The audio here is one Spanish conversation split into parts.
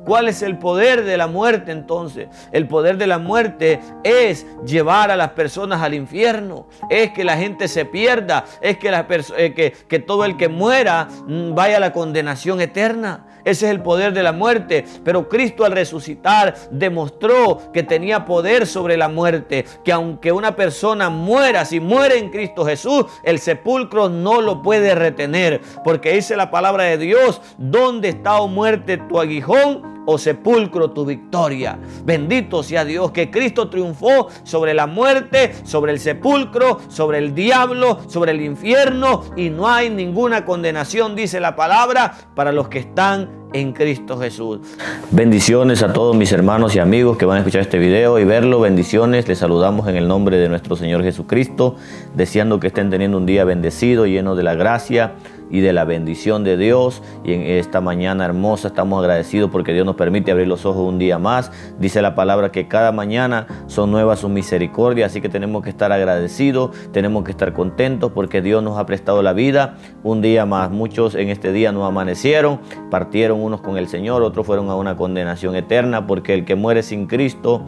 ¿Cuál es el poder de la muerte entonces? El poder de la muerte es llevar a las personas al infierno, es que la gente se pierda, es que todo el que muera vaya a la condenación eterna. Ese es el poder de la muerte. Pero Cristo al resucitar demostró que tenía poder sobre la muerte, que aunque una persona muera, si muere en Cristo Jesús, el sepulcro no lo puede retener, porque dice la palabra de Dios: ¿dónde está, oh muerte, tu aguijón? O sepulcro, tu victoria. Bendito sea Dios, que Cristo triunfó sobre la muerte, sobre el sepulcro, sobre el diablo, sobre el infierno, y no hay ninguna condenación, dice la palabra, para los que están en Cristo Jesús. Bendiciones a todos mis hermanos y amigos que van a escuchar este video y verlo. Bendiciones, les saludamos en el nombre de nuestro Señor Jesucristo, deseando que estén teniendo un día bendecido, lleno de la gracia y de la bendición de Dios. Y en esta mañana hermosa estamos agradecidos porque Dios nos permite abrir los ojos un día más. Dice la palabra que cada mañana son nuevas sus misericordias, así que tenemos que estar agradecidos, tenemos que estar contentos porque Dios nos ha prestado la vida un día más. Muchos en este día no amanecieron, partieron unos con el Señor, otros fueron a una condenación eterna, porque el que muere sin Cristo,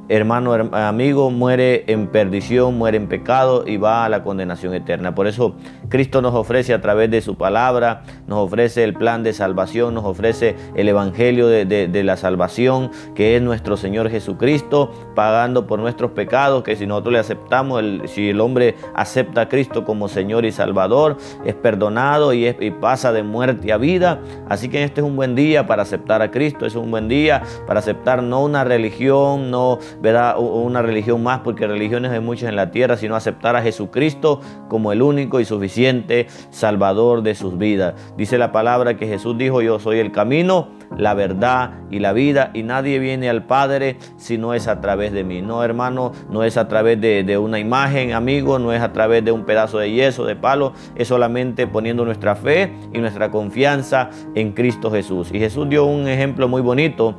hermano, amigo, muere en perdición, muere en pecado y va a la condenación eterna. Por eso Cristo nos ofrece a través de su palabra, nos ofrece el plan de salvación, nos ofrece el evangelio de la salvación, que es nuestro Señor Jesucristo, pagando por nuestros pecados, que si nosotros le aceptamos, si el hombre acepta a Cristo como Señor y Salvador, es perdonado y pasa de muerte a vida. Así que este es un buen día para aceptar a Cristo, es un buen día para aceptar no una religión, no, ¿verdad?, una religión más, porque religiones hay muchas en la tierra, sino aceptar a Jesucristo como el único y suficiente Salvador de sus vidas. Dice la palabra que Jesús dijo: yo soy el camino, la verdad y la vida, y nadie viene al Padre si no es a través de mí. No, hermano, no es a través de una imagen, amigo, no es a través de un pedazo de yeso, de palo, es solamente poniendo nuestra fe y nuestra confianza en Cristo Jesús. Y Jesús dio un ejemplo muy bonito,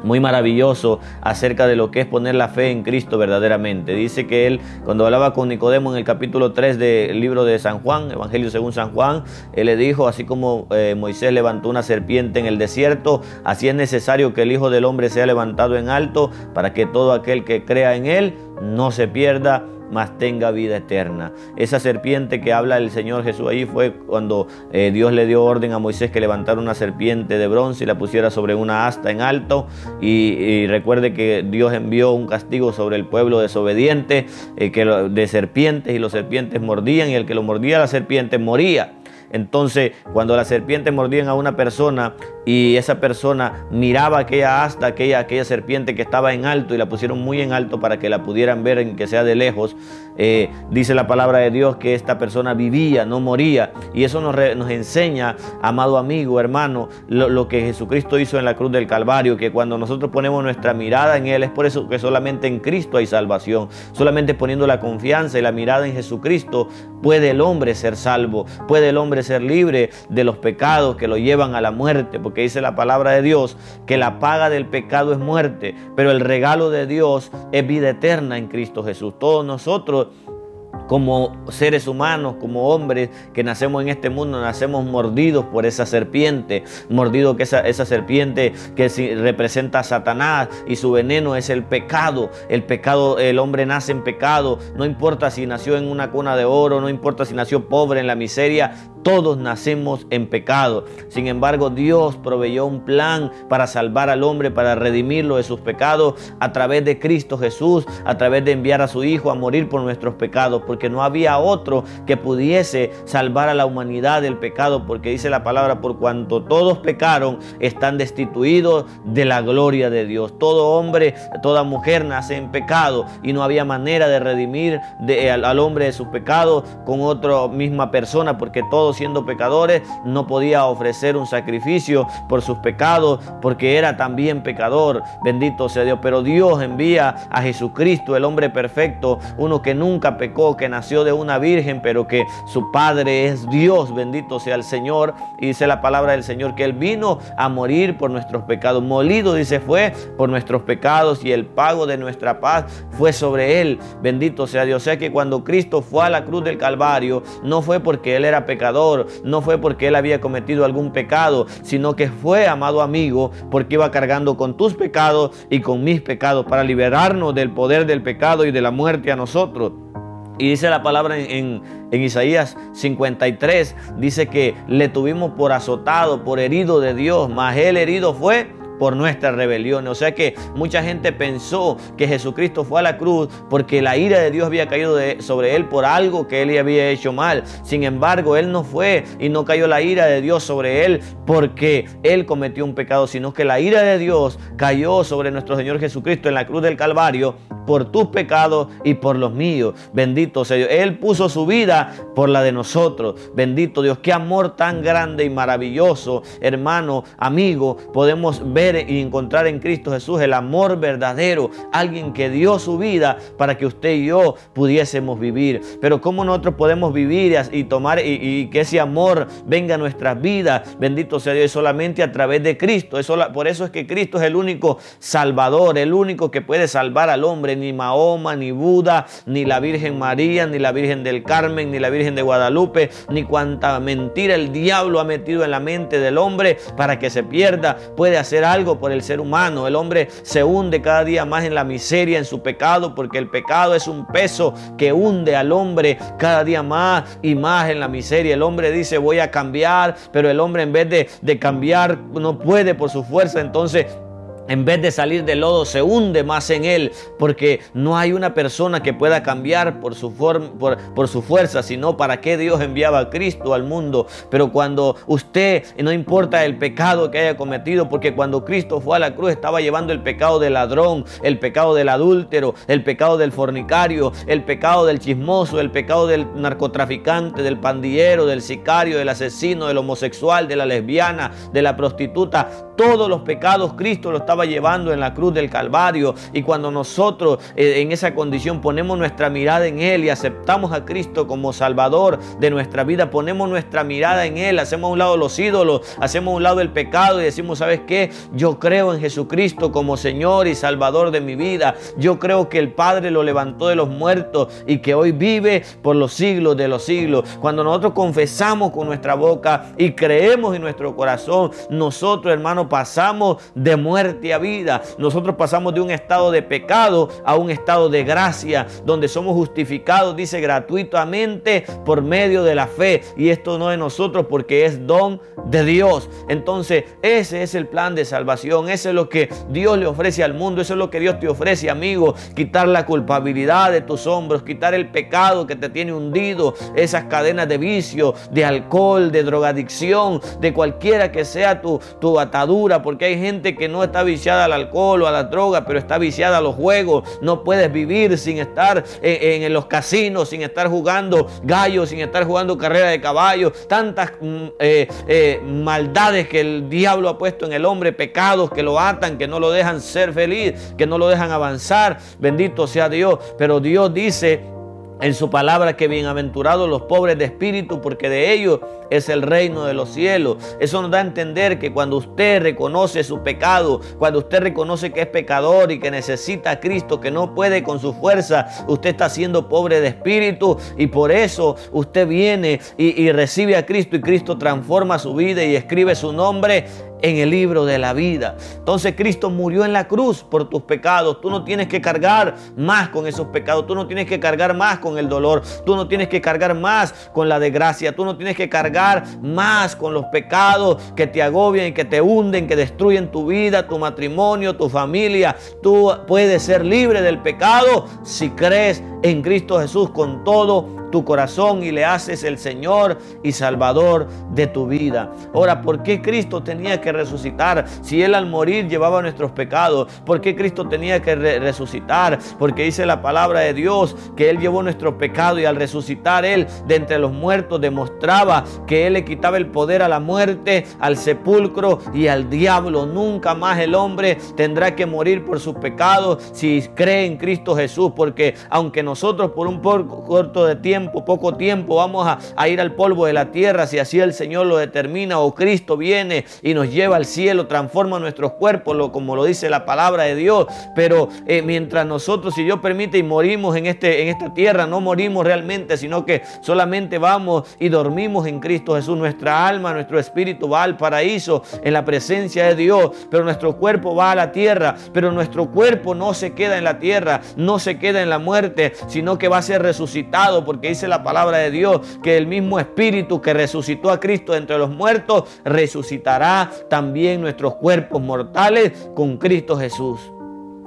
muy maravilloso, acerca de lo que es poner la fe en Cristo verdaderamente. Dice que él, cuando hablaba con Nicodemo en el capítulo 3 del libro de San Juan, Evangelio según San Juan, él le dijo: así como Moisés levantó una serpiente en el desierto, así es necesario que el Hijo del Hombre sea levantado en alto, para que todo aquel que crea en él no se pierda, mas tenga vida eterna. Esa serpiente que habla el Señor Jesús ahí fue cuando Dios le dio orden a Moisés que levantara una serpiente de bronce y la pusiera sobre una asta en alto. Y recuerde que Dios envió un castigo sobre el pueblo desobediente, de serpientes, y los serpientes mordían, y el que lo mordía la serpiente moría. Entonces, cuando las serpientes mordían a una persona y esa persona miraba aquella asta, aquella serpiente que estaba en alto, y la pusieron muy en alto para que la pudieran ver, en que sea de lejos, dice la palabra de Dios que esta persona vivía, no moría. Y eso nos enseña, amado amigo, hermano, lo que Jesucristo hizo en la cruz del Calvario, que cuando nosotros ponemos nuestra mirada en Él, es por eso que solamente en Cristo hay salvación. Solamente poniendo la confianza y la mirada en Jesucristo puede el hombre ser salvo, puede el hombre ser libre de los pecados que lo llevan a la muerte, porque dice la palabra de Dios que la paga del pecado es muerte, pero el regalo de Dios es vida eterna en Cristo Jesús. Todos nosotros, como seres humanos, como hombres que nacemos en este mundo, nacemos mordidos por esa serpiente, mordido que esa serpiente que representa a Satanás, y su veneno es el pecado. El pecado, el hombre nace en pecado, no importa si nació en una cuna de oro, no importa si nació pobre en la miseria, todos nacemos en pecado. Sin embargo, Dios proveyó un plan para salvar al hombre, para redimirlo de sus pecados a través de Cristo Jesús, a través de enviar a su Hijo a morir por nuestros pecados, porque no había otro que pudiese salvar a la humanidad del pecado, porque dice la palabra: por cuanto todos pecaron, están destituidos de la gloria de Dios. Todo hombre, toda mujer nace en pecado, y no había manera de redimir al hombre de sus pecados con otra misma persona, porque todos, siendo pecadores, no podía ofrecer un sacrificio por sus pecados, porque era también pecador. Bendito sea Dios. Pero Dios envía a Jesucristo, el hombre perfecto, uno que nunca pecó, que nació de una virgen, pero que su padre es Dios. Bendito sea el Señor. Y dice la palabra del Señor que Él vino a morir por nuestros pecados. Molido, dice, fue por nuestros pecados, y el pago de nuestra paz fue sobre Él. Bendito sea Dios. O sea que cuando Cristo fue a la cruz del Calvario, no fue porque Él era pecador, Salvador no fue porque Él había cometido algún pecado, sino que fue, amado amigo, porque iba cargando con tus pecados y con mis pecados para liberarnos del poder del pecado y de la muerte a nosotros. Y dice la palabra en Isaías 53, dice que le tuvimos por azotado, por herido de Dios, mas Él herido fue por nuestras rebeliones. O sea que mucha gente pensó que Jesucristo fue a la cruz porque la ira de Dios había caído sobre Él por algo que Él había hecho mal. Sin embargo, Él no fue y no cayó la ira de Dios sobre Él porque Él cometió un pecado, sino que la ira de Dios cayó sobre nuestro Señor Jesucristo en la cruz del Calvario por tus pecados y por los míos. Bendito sea Dios. Él puso su vida por la de nosotros. Bendito Dios. Qué amor tan grande y maravilloso, hermano, amigo, podemos ver y encontrar en Cristo Jesús, el amor verdadero, alguien que dio su vida para que usted y yo pudiésemos vivir. Pero cómo nosotros podemos vivir y tomar y que ese amor venga a nuestras vidas, bendito sea Dios, solamente a través de Cristo. Por eso es que Cristo es el único Salvador, el único que puede salvar al hombre. Ni Mahoma, ni Buda, ni la Virgen María, ni la Virgen del Carmen, ni la Virgen de Guadalupe, ni cuanta mentira el diablo ha metido en la mente del hombre para que se pierda, puede hacer algo por el ser humano. El hombre se hunde cada día más en la miseria, en su pecado, porque el pecado es un peso que hunde al hombre cada día más y más en la miseria. El hombre dice voy a cambiar, pero el hombre en vez de cambiar no puede por su fuerza. Entonces, en vez de salir del lodo, se hunde más en él, porque no hay una persona que pueda cambiar por su fuerza, sino para qué Dios enviaba a Cristo al mundo. Pero cuando usted, no importa el pecado que haya cometido, porque cuando Cristo fue a la cruz estaba llevando el pecado del ladrón, el pecado del adúltero, el pecado del fornicario, el pecado del chismoso, el pecado del narcotraficante, del pandillero, del sicario, del asesino, del homosexual, de la lesbiana, de la prostituta. Todos los pecados Cristo los estaba llevando en la cruz del Calvario. Y cuando nosotros en esa condición ponemos nuestra mirada en Él y aceptamos a Cristo como Salvador de nuestra vida, ponemos nuestra mirada en Él, hacemos a un lado los ídolos, hacemos a un lado el pecado y decimos, ¿sabes qué? Yo creo en Jesucristo como Señor y Salvador de mi vida. Yo creo que el Padre lo levantó de los muertos y que hoy vive por los siglos de los siglos. Cuando nosotros confesamos con nuestra boca y creemos en nuestro corazón, nosotros, hermanos, pasamos de muerte a vida. Nosotros pasamos de un estado de pecado a un estado de gracia, donde somos justificados, dice, gratuitamente por medio de la fe. Y esto no es nosotros, porque es don de Dios. Entonces, ese es el plan de salvación. Ese es lo que Dios le ofrece al mundo. Eso es lo que Dios te ofrece, amigo. Quitar la culpabilidad de tus hombros, quitar el pecado que te tiene hundido, esas cadenas de vicio, de alcohol, de drogadicción, de cualquiera que sea tu atadura. Porque hay gente que no está viciada al alcohol o a la droga, pero está viciada a los juegos. No puedes vivir sin estar en los casinos, sin estar jugando gallos, sin estar jugando carrera de caballos. Tantas maldades que el diablo ha puesto en el hombre, pecados que lo atan, que no lo dejan ser feliz, que no lo dejan avanzar. Bendito sea Dios. Pero Dios dice en su palabra que bienaventurados los pobres de espíritu, porque de ellos es el reino de los cielos. Eso nos da a entender que cuando usted reconoce su pecado, cuando usted reconoce que es pecador y que necesita a Cristo, que no puede con su fuerza, usted está siendo pobre de espíritu, y por eso usted viene y recibe a Cristo, y Cristo transforma su vida y escribe su nombre en el libro de la vida. Entonces Cristo murió en la cruz por tus pecados. Tú no tienes que cargar más con esos pecados. Tú no tienes que cargar más con el dolor. Tú no tienes que cargar más con la desgracia. Tú no tienes que cargar más con los pecados que te agobian y que te hunden, que destruyen tu vida, tu matrimonio, tu familia. Tú puedes ser libre del pecado si crees en Cristo Jesús con todo tu corazón y le haces el Señor y Salvador de tu vida. Ahora, ¿por qué Cristo tenía que resucitar? Si Él al morir llevaba nuestros pecados, ¿por qué Cristo tenía que resucitar? Porque dice la palabra de Dios que Él llevó nuestro pecado, y al resucitar Él de entre los muertos demostraba que Él le quitaba el poder a la muerte, al sepulcro y al diablo. Nunca más el hombre tendrá que morir por sus pecados si cree en Cristo Jesús, porque aunque nosotros por un corto de tiempo tiempo, poco tiempo, vamos a ir al polvo de la tierra, si así el Señor lo determina, o Cristo viene y nos lleva al cielo, transforma nuestros cuerpos, como lo dice la palabra de Dios. Pero mientras nosotros, si Dios permite, y morimos en esta tierra, no morimos realmente, sino que solamente vamos y dormimos en Cristo Jesús. Nuestra alma, nuestro espíritu va al paraíso en la presencia de Dios, pero nuestro cuerpo va a la tierra. Pero nuestro cuerpo no se queda en la tierra, no se queda en la muerte, sino que va a ser resucitado, porque dice la palabra de Dios que el mismo espíritu que resucitó a Cristo entre los muertos resucitará también nuestros cuerpos mortales con Cristo Jesús.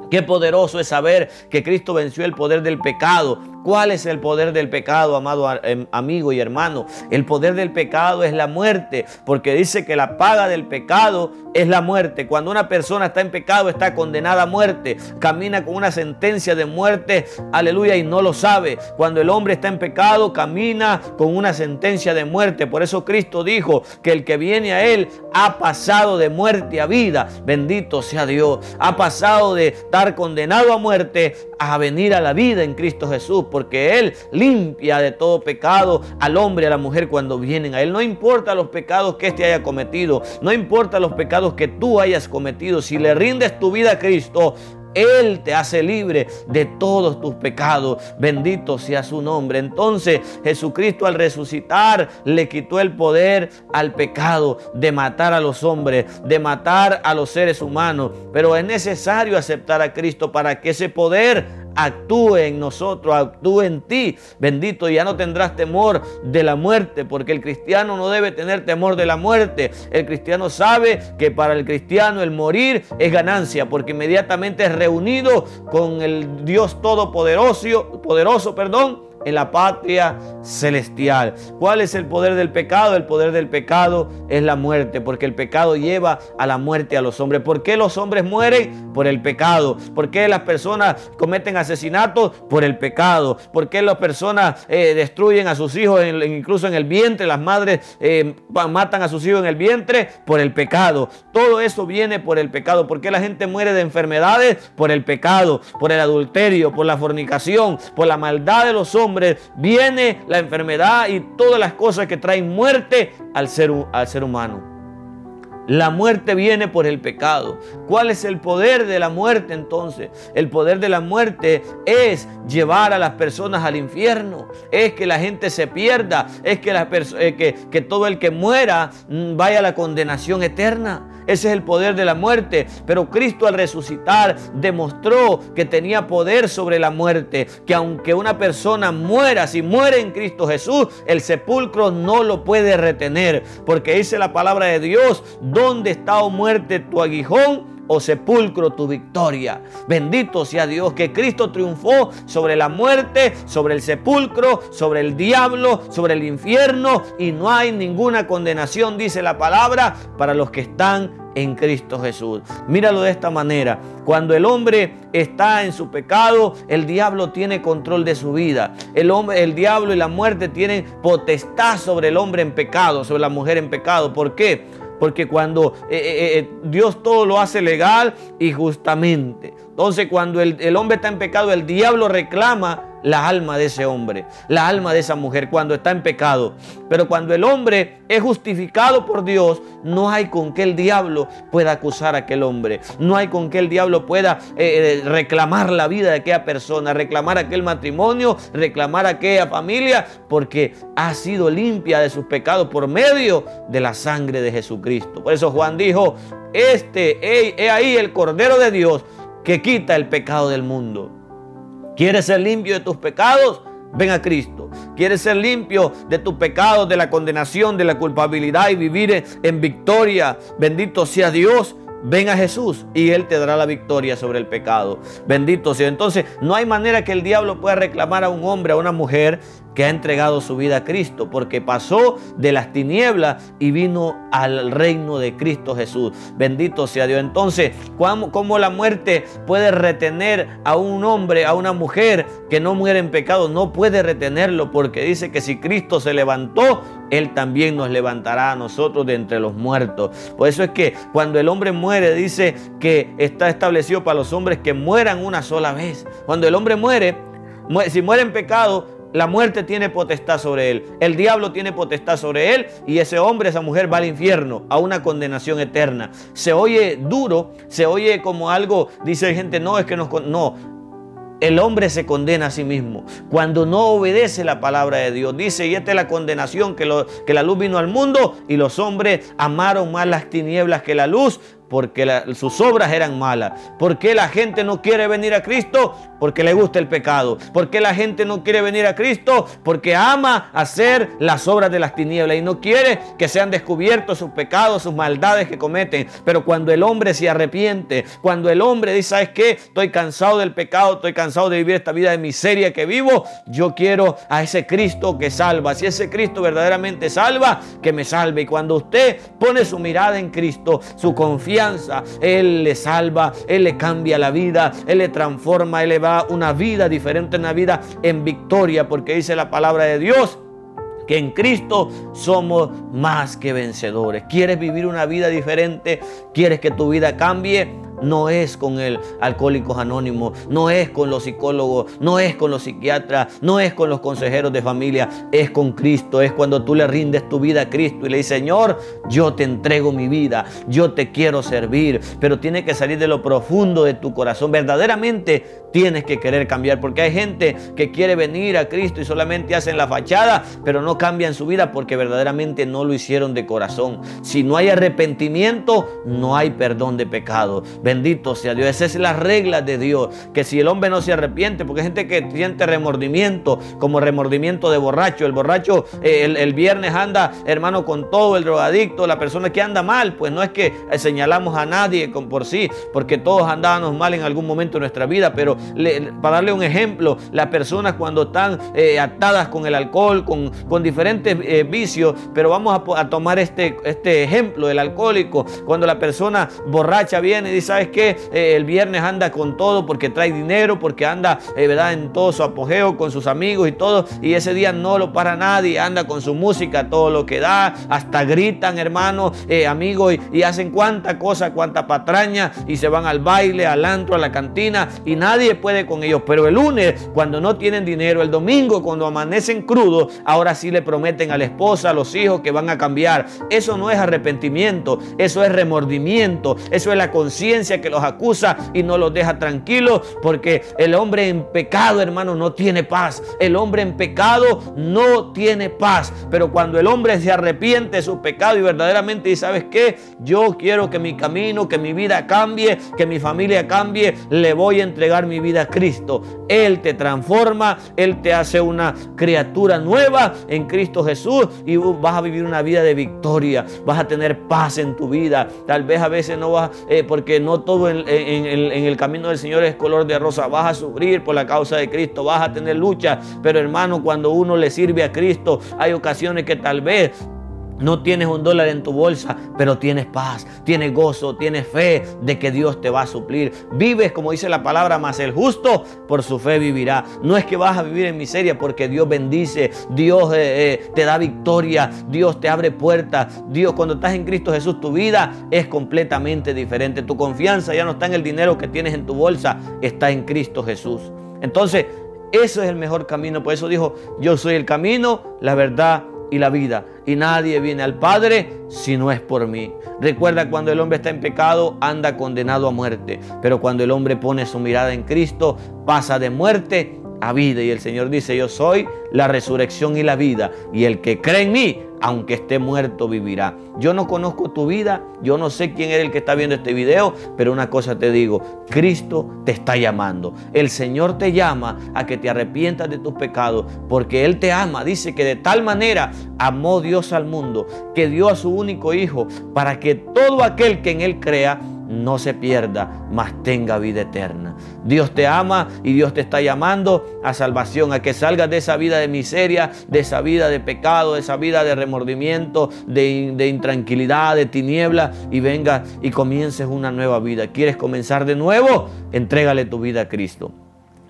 Qué poderoso es saber que Cristo venció el poder del pecado. ¿Cuál es el poder del pecado, amado amigo y hermano? El poder del pecado es la muerte, porque dice que la paga del pecado es la muerte. Cuando una persona está en pecado, está condenada a muerte, camina con una sentencia de muerte, aleluya, y no lo sabe. Cuando el hombre está en pecado, camina con una sentencia de muerte. Por eso Cristo dijo que el que viene a Él ha pasado de muerte a vida. Bendito sea Dios. Ha pasado de estar condenado a muerte a venir a la vida en Cristo Jesús, porque Él limpia de todo pecado al hombre y a la mujer cuando vienen a Él. No importa los pecados que éste haya cometido, no importa los pecados que tú hayas cometido, si le rindes tu vida a Cristo, Él te hace libre de todos tus pecados. Bendito sea su nombre. Entonces Jesucristo, al resucitar, le quitó el poder al pecado de matar a los hombres, de matar a los seres humanos. Pero es necesario aceptar a Cristo para que ese poder actúe en nosotros, actúe en ti. Bendito, ya no tendrás temor de la muerte, porque el cristiano no debe tener temor de la muerte. El cristiano sabe que para el cristiano el morir es ganancia, porque inmediatamente es reunido con el Dios poderoso, en la patria celestial. ¿Cuál es el poder del pecado? El poder del pecado es la muerte, porque el pecado lleva a la muerte a los hombres. ¿Por qué los hombres mueren? Por el pecado. ¿Por qué las personas cometen asesinatos? Por el pecado. ¿Por qué las personas destruyen a sus hijos incluso en el vientre? Las madres matan a sus hijos en el vientre por el pecado. Todo eso viene por el pecado. ¿Por qué la gente muere de enfermedades? Por el pecado, por el adulterio, por la fornicación, por la maldad de los hombres. Viene la enfermedad y todas las cosas que traen muerte al ser humano. La muerte viene por el pecado. ¿Cuál es el poder de la muerte entonces? El poder de la muerte es llevar a las personas al infierno. Es que la gente se pierda. Es que todo el que muera vaya a la condenación eterna. Ese es el poder de la muerte. Pero Cristo, al resucitar, demostró que tenía poder sobre la muerte. Que aunque una persona muera, si muere en Cristo Jesús, el sepulcro no lo puede retener. Porque dice la palabra de Dios: ¿dónde está, oh muerte, tu aguijón? O sepulcro, tu victoria. Bendito sea Dios, que Cristo triunfó sobre la muerte, sobre el sepulcro, sobre el diablo, sobre el infierno, y no hay ninguna condenación, dice la palabra, para los que están en Cristo Jesús. Míralo de esta manera: cuando el hombre está en su pecado, el diablo tiene control de su vida. El diablo y la muerte tienen potestad sobre el hombre en pecado, sobre la mujer en pecado. ¿Por qué? Porque cuando Dios todo lo hace legal y justamente. Entonces, cuando el hombre está en pecado, el diablo reclama la alma de ese hombre, la alma de esa mujer, cuando está en pecado. Pero cuando el hombre es justificado por Dios, no hay con que el diablo pueda acusar a aquel hombre. No hay con que el diablo pueda reclamar la vida de aquella persona, reclamar aquel matrimonio, reclamar aquella familia, porque ha sido limpia de sus pecados por medio de la sangre de Jesucristo. Por eso Juan dijo: he ahí el Cordero de Dios que quita el pecado del mundo. ¿Quieres ser limpio de tus pecados? Ven a Cristo. ¿Quieres ser limpio de tus pecados, de la condenación, de la culpabilidad y vivir en victoria? Bendito sea Dios. Ven a Jesús y Él te dará la victoria sobre el pecado. Bendito sea. Entonces, no hay manera que el diablo pueda reclamar a un hombre, a una mujer que ha entregado su vida a Cristo, porque pasó de las tinieblas y vino al reino de Cristo Jesús. Bendito sea Dios. Entonces, ¿cómo la muerte puede retener a un hombre, a una mujer que no muere en pecado? No puede retenerlo, porque dice que si Cristo se levantó, Él también nos levantará a nosotros de entre los muertos. Por eso es que cuando el hombre muere, dice que está establecido para los hombres que mueran una sola vez. Cuando el hombre muere, si muere en pecado, la muerte tiene potestad sobre él, el diablo tiene potestad sobre él, y ese hombre, esa mujer va al infierno, a una condenación eterna. Se oye duro, se oye como algo, dice gente, no, es que no. El hombre se condena a sí mismo cuando no obedece la palabra de Dios. Dice, y esta es la condenación, que la luz vino al mundo y los hombres amaron más las tinieblas que la luz, porque sus obras eran malas. ¿Por qué la gente no quiere venir a Cristo? Porque le gusta el pecado. ¿Por qué la gente no quiere venir a Cristo? Porque ama hacer las obras de las tinieblas y no quiere que sean descubiertos sus pecados, sus maldades que cometen. Pero cuando el hombre se arrepiente, cuando el hombre dice, ¿sabes qué? Estoy cansado del pecado, estoy cansado de vivir esta vida de miseria que vivo. Yo quiero a ese Cristo que salva. Si ese Cristo verdaderamente salva, que me salve. Y cuando usted pone su mirada en Cristo, su confianza, Él le salva, Él le cambia la vida, Él le transforma, Él le va una vida diferente, una vida en victoria, porque dice la palabra de Dios que en Cristo somos más que vencedores. ¿Quieres vivir una vida diferente? ¿Quieres que tu vida cambie? No es con el Alcohólicos Anónimos, no es con los psicólogos, no es con los psiquiatras, no es con los consejeros de familia, es con Cristo. Es cuando tú le rindes tu vida a Cristo y le dices, Señor, yo te entrego mi vida, yo te quiero servir, pero tiene que salir de lo profundo de tu corazón. Verdaderamente tienes que querer cambiar, porque hay gente que quiere venir a Cristo y solamente hacen la fachada, pero no cambian su vida porque verdaderamente no lo hicieron de corazón. Si no hay arrepentimiento, no hay perdón de pecado. Bendito sea Dios. Esa es la regla de Dios, que si el hombre no se arrepiente, porque hay gente que siente remordimiento, como remordimiento de borracho. El borracho el viernes anda, hermano, con todo, el drogadicto, la persona que anda mal. Pues no es que señalamos a nadie por sí, porque todos andábamos mal en algún momento de nuestra vida, pero para darle un ejemplo, las personas cuando están atadas con el alcohol, con diferentes vicios, pero vamos a tomar este ejemplo del alcohólico. Cuando la persona borracha viene y dice, ¿sabes qué? El viernes anda con todo porque trae dinero, porque anda ¿verdad? En todo su apogeo con sus amigos y todo, y ese día no lo para nadie, anda con su música, todo lo que da, hasta gritan, hermano, amigos, y hacen cuánta cosa, cuánta patraña, y se van al baile, al antro, a la cantina, y nadie puede con ellos. Pero el lunes, cuando no tienen dinero, el domingo, cuando amanecen crudos, ahora sí le prometen a la esposa, a los hijos que van a cambiar. Eso no es arrepentimiento, eso es remordimiento, eso es la conciencia que los acusa y no los deja tranquilos, porque el hombre en pecado, hermano, no tiene paz. El hombre en pecado no tiene paz. Pero cuando el hombre se arrepiente de su pecado y verdaderamente dice, ¿sabes qué? Yo quiero que mi camino, que mi vida cambie, que mi familia cambie, le voy a entregar mi vida a Cristo. Él te transforma, Él te hace una criatura nueva en Cristo Jesús y vas a vivir una vida de victoria, vas a tener paz en tu vida. Tal vez a veces no vas, porque no todo en el camino del Señor es color de rosa. Vas a sufrir por la causa de Cristo, vas a tener lucha, pero hermano, cuando uno le sirve a Cristo, hay ocasiones que tal vez no tienes $1 en tu bolsa, pero tienes paz, tienes gozo, tienes fe de que Dios te va a suplir. Vives, como dice la palabra, mas el justo por su fe vivirá. No es que vas a vivir en miseria, porque Dios bendice, Dios te da victoria, Dios te abre puertas. Dios, cuando estás en Cristo Jesús, tu vida es completamente diferente. Tu confianza ya no está en el dinero que tienes en tu bolsa, está en Cristo Jesús. Entonces, eso es el mejor camino. Por eso dijo, yo soy el camino, la verdad y la vida, y nadie viene al Padre si no es por mí. Recuerda, cuando el hombre está en pecado, anda condenado a muerte, pero cuando el hombre pone su mirada en Cristo, pasa de muerte a vida. Y el Señor dice, yo soy la resurrección y la vida, y el que cree en mí, aunque esté muerto, vivirá. Yo no conozco tu vida, yo no sé quién es el que está viendo este video, pero una cosa te digo, Cristo te está llamando. El Señor te llama a que te arrepientas de tus pecados, porque Él te ama. Dice que de tal manera amó Dios al mundo, que dio a su único Hijo, para que todo aquel que en Él crea no se pierda, mas tenga vida eterna. Dios te ama y Dios te está llamando a salvación, a que salgas de esa vida de miseria, de esa vida de pecado, de esa vida de remordimiento, de intranquilidad, de tiniebla, y vengas y comiences una nueva vida. ¿Quieres comenzar de nuevo? Entrégale tu vida a Cristo.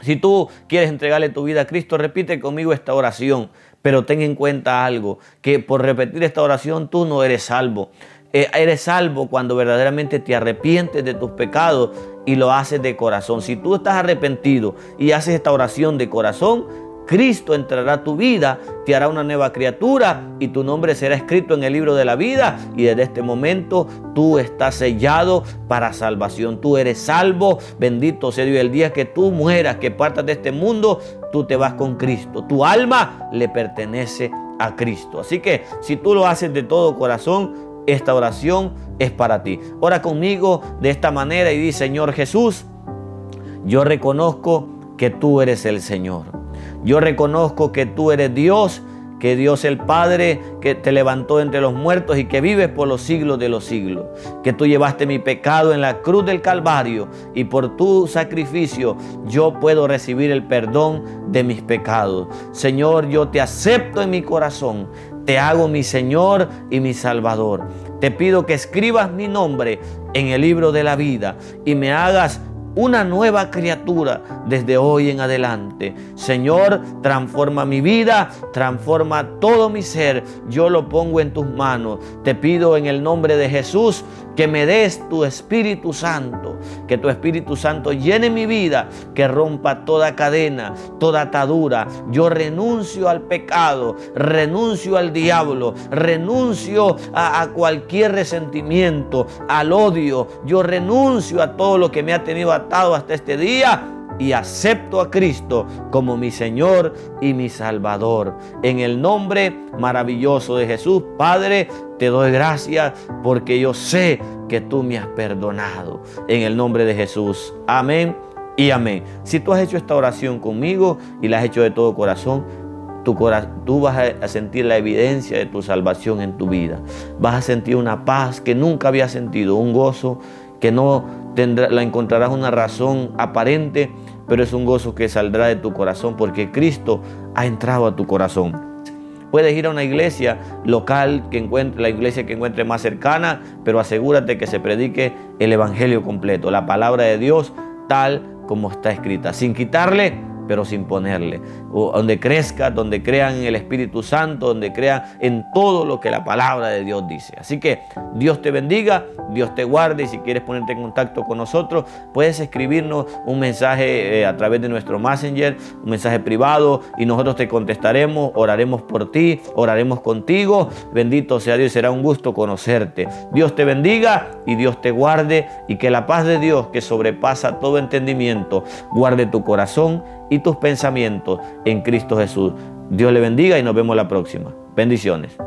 Si tú quieres entregarle tu vida a Cristo, repite conmigo esta oración, pero ten en cuenta algo, que por repetir esta oración tú no eres salvo. Eres salvo cuando verdaderamente te arrepientes de tus pecados y lo haces de corazón. Si tú estás arrepentido y haces esta oración de corazón, Cristo entrará a tu vida, te hará una nueva criatura y tu nombre será escrito en el libro de la vida, y desde este momento tú estás sellado para salvación. Tú eres salvo, bendito sea Dios. El día que tú mueras, que partas de este mundo, tú te vas con Cristo. Tu alma le pertenece a Cristo. Así que si tú lo haces de todo corazón, esta oración es para ti. Ora conmigo de esta manera y di: Señor Jesús, yo reconozco que tú eres el Señor. Yo reconozco que tú eres Dios, que Dios el Padre, que te levantó entre los muertos y que vives por los siglos de los siglos. Que tú llevaste mi pecado en la cruz del Calvario y por tu sacrificio yo puedo recibir el perdón de mis pecados. Señor, yo te acepto en mi corazón. Te hago mi Señor y mi Salvador. Te pido que escribas mi nombre en el libro de la vida y me hagas una nueva criatura desde hoy en adelante. Señor, transforma mi vida, transforma todo mi ser. Yo lo pongo en tus manos. Te pido en el nombre de Jesús que me des tu Espíritu Santo, que tu Espíritu Santo llene mi vida, que rompa toda cadena, toda atadura. Yo renuncio al pecado, renuncio al diablo, renuncio a cualquier resentimiento, al odio. Yo renuncio a todo lo que me ha tenido atado hasta este día y acepto a Cristo como mi Señor y mi Salvador. En el nombre maravilloso de Jesús, Padre, te doy gracias porque yo sé que tú me has perdonado. En el nombre de Jesús. Amén y amén. Si tú has hecho esta oración conmigo y la has hecho de todo corazón, tú vas a sentir la evidencia de tu salvación en tu vida. Vas a sentir una paz que nunca habías sentido, un gozo que no la encontrarás una razón aparente, pero es un gozo que saldrá de tu corazón porque Cristo ha entrado a tu corazón. Puedes ir a una iglesia local, la iglesia que encuentres más cercana, pero asegúrate que se predique el evangelio completo, la palabra de Dios tal como está escrita, sin quitarle, pero sin ponerle. Donde crezca, donde crean en el Espíritu Santo, donde crean en todo lo que la palabra de Dios dice. Así que Dios te bendiga, Dios te guarde, y si quieres ponerte en contacto con nosotros, puedes escribirnos un mensaje a través de nuestro Messenger, un mensaje privado, y nosotros te contestaremos, oraremos por ti, oraremos contigo. Bendito sea Dios, será un gusto conocerte. Dios te bendiga y Dios te guarde, y que la paz de Dios, que sobrepasa todo entendimiento, guarde tu corazón y tus pensamientos en Cristo Jesús. Dios le bendiga y nos vemos la próxima. Bendiciones.